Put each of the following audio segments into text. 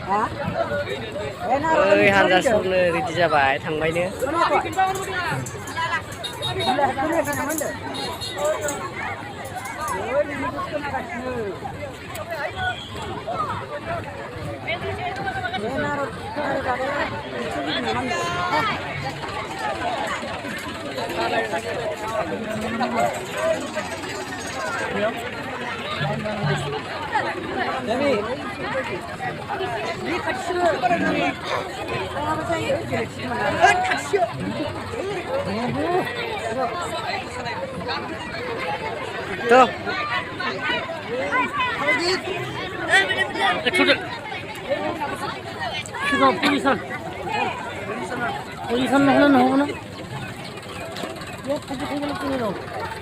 ओइ हानजा सुरनो रेडि जाबाय थांबायनो tuh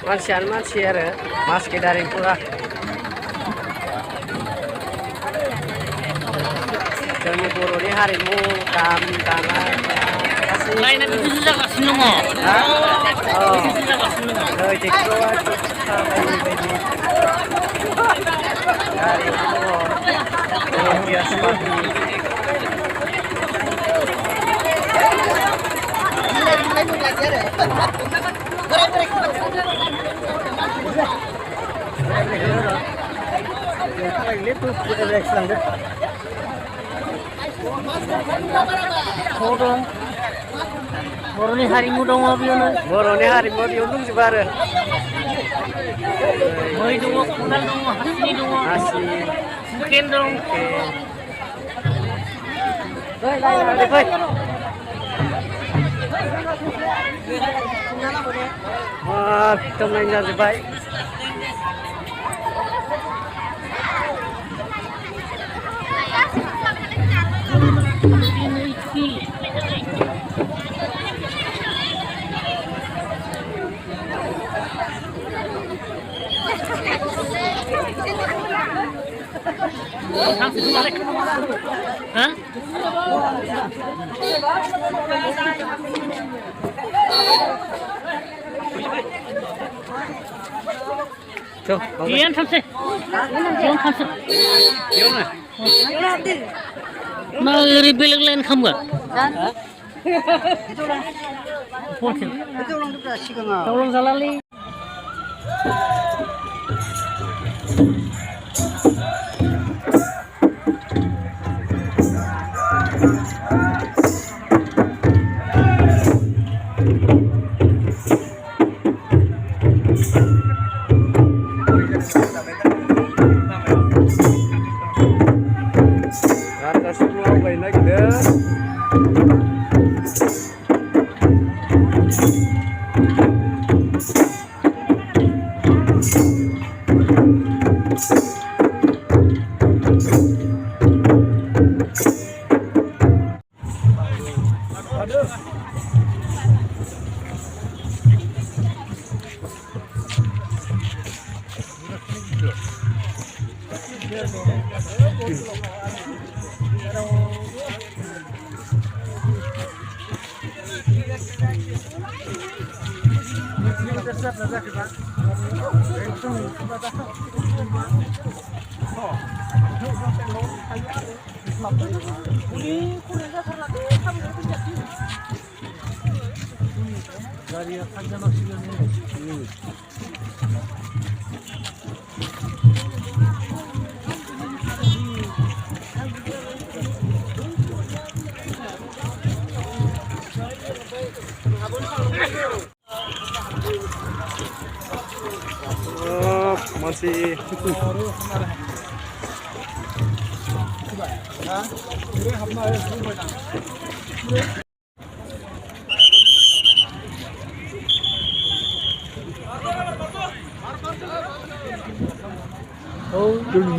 Mansian mansi आरो मास्के दारिं पुरा जोंनि बर'नि हारिमु दाम दानाय लायना बिदिसो जागासिनो दङ बिदिसो जागासिनो दङ नै टेक्टरा बायदि बायदि हारिमु दङ बियास पार्टि बर'नि हारिमु दङ बेयावनो बर'नि हारिमु बेयाव दंजोबो आरो मै दङ खदाल दङ हासिनि दङ हासिनि हुकेन दं एकदम लाइन जाजोब्बाय Tuh, Iyan samse. Iyan samse. gimana? Nah, iri beleg lain kamu gak? Itu orang. Itu orang tuh kasih kan? Tolong salali. masih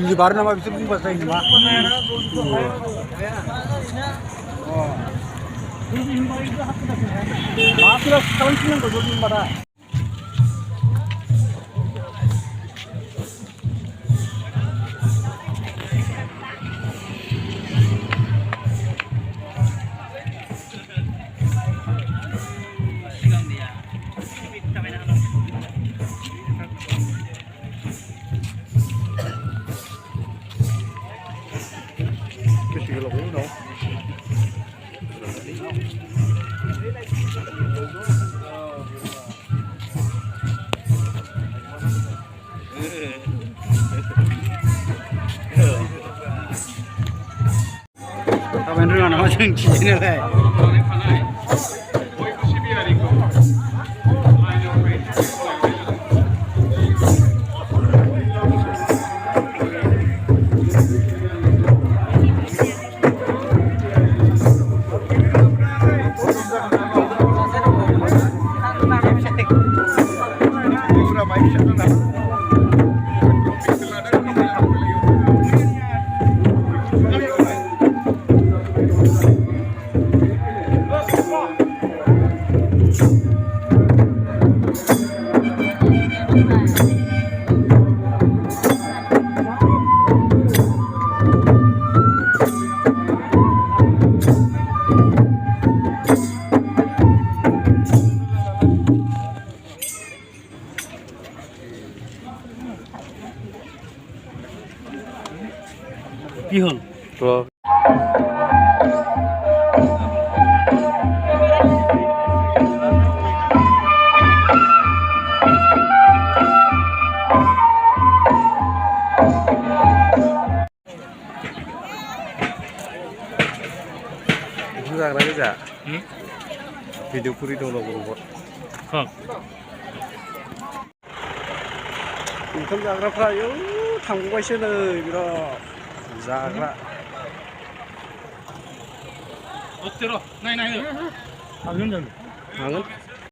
di bar nama bisa bahasa ini mah. Masih tahun sini kau jadi mana? 이걸로 오노. 가면 르나 나와 좀 지지네. কি হল जाग्रा गोजा video खुरि दङ ग्रुपआव ओंखाम जाग्राफ्रा आयौ थांबावबायसो नै बिराद जाग्रा 어때로 나이 나이